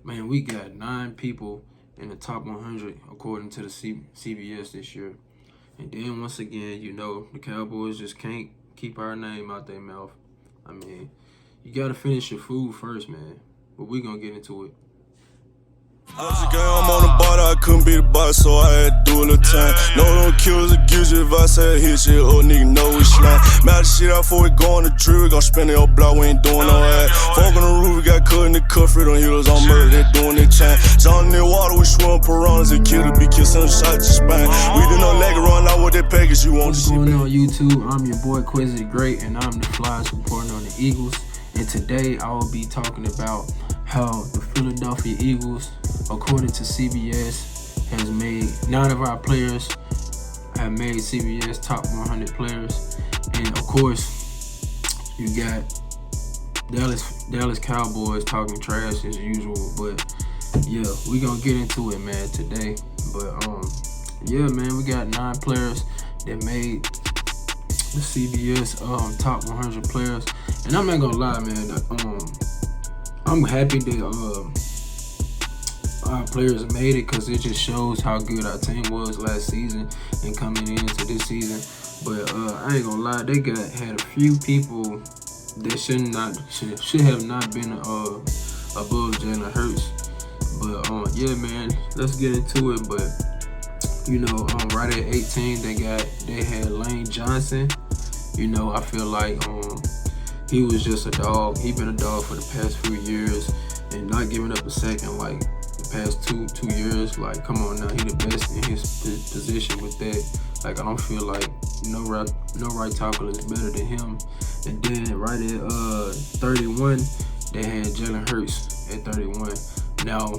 Man, we got 9 people in the top 100 according to the CBS this year. And then once again, the Cowboys just can't keep our name out their mouth. I mean, you got to finish your food first, man. But we're going to get into it. I'm on the bar, I couldn't be the boss, so I had to do a little time. No, don't kill us, gives you advice, I hit shit, old nigga know we slime. Mouth the shit out before we go on the trip, we gon' spend the old block, we ain't doing no ad. Folk on the roof, we got cut in the cuff, on heels on murder, they doing their time. John in the water, we swim piranhas, and kill to be kissing the shot to spine. We did no leg run out with that package, you want to see. What's going on YouTube? I'm your boy Quizzy Great, and I'm the Flyers reporting on the Eagles. And today I will be talking about how the Philadelphia Eagles, according to CBS, has made 9 of our players have made CBS top 100 players. And of course, you got Dallas Cowboys talking trash as usual. But yeah, we gonna get into it, man, today. But yeah, man, we got 9 players that made the CBS top 100 players. And I'm not gonna lie, man, I'm happy that our players made it, because it just shows how good our team was last season and coming into this season. But I ain't gonna lie, they had a few people that should have not been above Jalen Hurts. But yeah, man, let's get into it. But right at 18, they had Lane Johnson. I feel like he was just a dog. He been a dog for the past few years, and not giving up a second like the past two years. Like, come on now, he the best in his position with that. Like, I don't feel like no right tackle is better than him. And then right at 31, they had Jalen Hurts at 31. Now,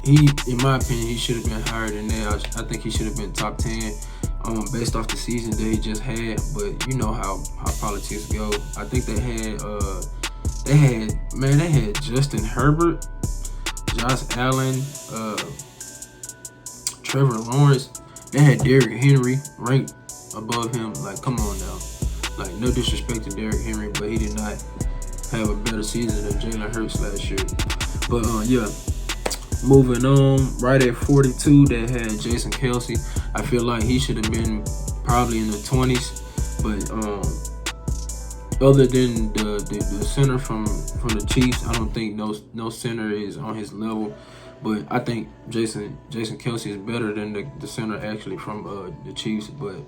in my opinion, he should have been higher than that. I think he should have been top 10. Based off the season that he just had. But you know how politics go. I think they had Justin Herbert, Josh Allen, Trevor Lawrence. They had Derrick Henry ranked above him. Like, come on now. Like, no disrespect to Derrick Henry, but he did not have a better season than Jalen Hurts last year. But yeah. Moving on, right at 42, they had Jason Kelce. I feel like he should have been probably in the 20s, but other than the center from the Chiefs, I don't think no center is on his level. But I think Jason Kelce is better than the center actually from the Chiefs. But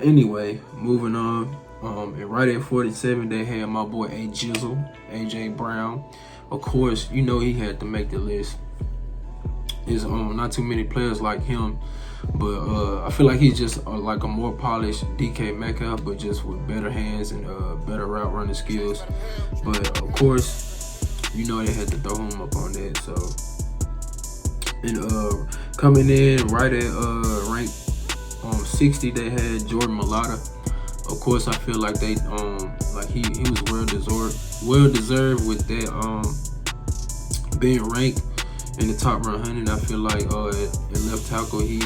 anyway, moving on. And right at 47, they had my boy AJ Brown. Of course, he had to make the list. There's not too many players like him, but I feel like he's just like a more polished DK Metcalf, but just with better hands and better route running skills. But of course, they had to throw him up on that. So, and coming in right at rank 60, they had Jordan Mailata. Of course, I feel like they he was well deserved with that being ranked in the top 100. I feel like at left tackle he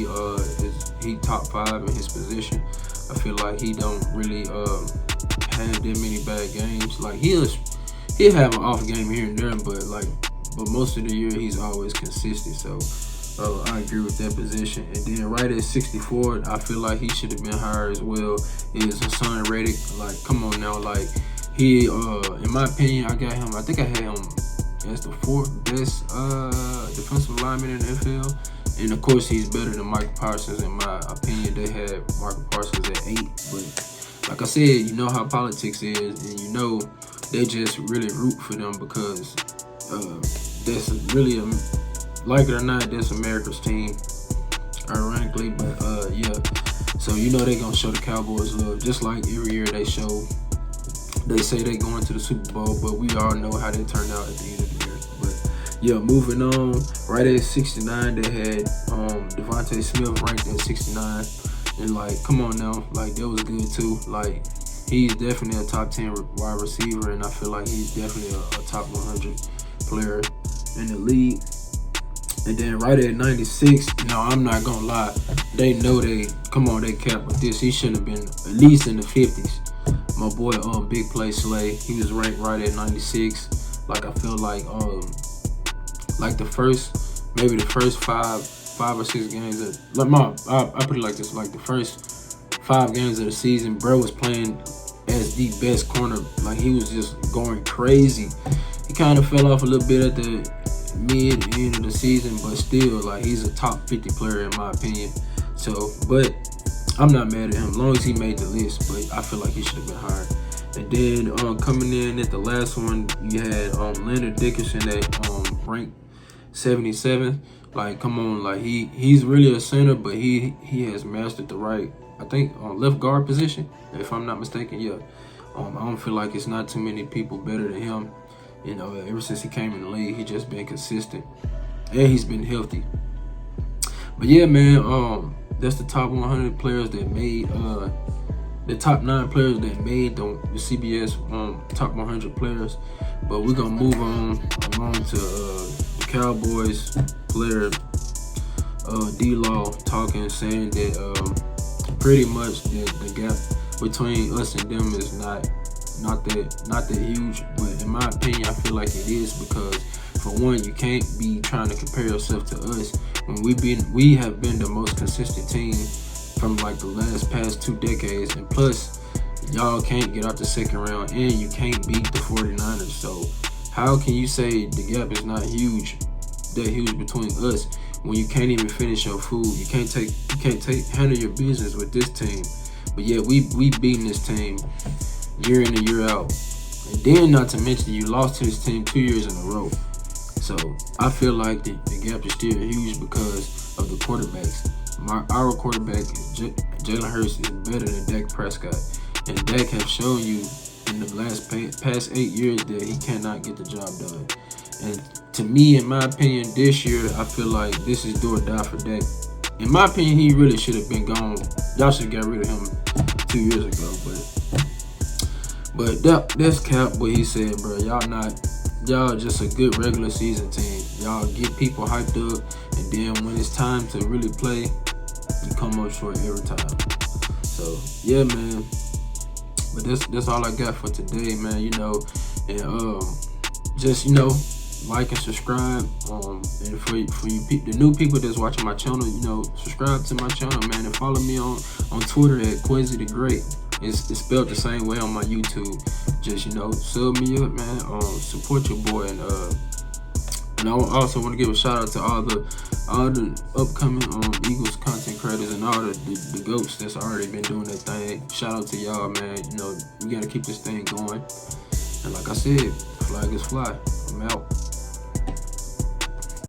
top 5 in his position. I feel like he don't really have that many bad games. Like, he'll have an off game here and there, but most of the year he's always consistent. So I agree with that position. And then right at 64, I feel like he should have been higher as well, is Hassan Reddick. Like, come on now. Like, he, in my opinion, I think I had him as the 4th best defensive lineman in the NFL. And of course, he's better than Michael Parsons. In my opinion, they had Michael Parsons at 8. But like I said, you know how politics is, and they just really root for them, because that's really like it or not, that's America's team, ironically. But yeah, so they gonna show the Cowboys love, just like every year they say they going to the Super Bowl, but we all know how they turned out at the end of the year. But yeah, moving on, right at 69, they had Devontae Smith ranked at 69, and like, come on now, like, that was good too. Like, he's definitely a top 10 wide receiver, and I feel like he's definitely a top 100 player in the league. And then right at 96, I'm not gonna lie, they capped with this. He should have been at least in the 50s. My boy, Big Play Slay, he was ranked right at 96. Like, I feel like like maybe the first five or six games of I put it like this, like the first 5 games of the season, bro was playing as the best corner. Like he was just going crazy. He kind of fell off a little bit at the end of the season, but still, like he's a top 50 player in my opinion. So, but I'm not mad at him as long as he made the list. But I feel like he should have been higher. And then coming in at the last one, you had Leonard Dickerson at ranked 77. Like, come on, like he's really a center, but he has mastered the right, I think, left guard position, if I'm not mistaken. Yeah, I don't feel like it's not too many people better than him. You know, ever since he came in the league, he just been consistent, and he's been healthy. But yeah, man, that's the top 100 players that made the top 9 players that made the CBS top 100 players. But we're gonna move on along to the Cowboys player D-Law saying that pretty much the gap between us and them is not that huge. But in my opinion, I feel like it is, because for one, you can't be trying to compare yourself to us when we have been the most consistent team from like the past 2 decades, and plus y'all can't get out the second round and you can't beat the 49ers. So how can you say the gap is not that huge between us when you can't even finish your food? You can't handle your business with this team. But yeah, we beating this team year in and year out. And then not to mention, you lost to this team 2 years in a row. So I feel like the gap is still huge because of the quarterbacks. Our quarterback, Jalen Hurts, is better than Dak Prescott. And Dak has shown you in the past 8 years that he cannot get the job done. And to me, in my opinion, this year, I feel like this is do or die for Dak. In my opinion, he really should have been gone. Y'all should have got rid of him 2 years ago. But that's cap what he said, bro. Y'all just a good regular season team. Y'all get people hyped up, and then when it's time to really play, you come up short every time. So yeah, man. But that's all I got for today, man. You know, and just like and subscribe. And for you the new people that's watching my channel, subscribe to my channel, man, and follow me on Twitter at Quincy the Great. It's spelled the same way on my YouTube. Just sub me up, man. Support your boy, and I also want to give a shout out to all the upcoming Eagles content creators and all the goats that's already been doing their thing. Shout out to y'all, man. We gotta keep this thing going. And like I said, flag is fly. I'm out.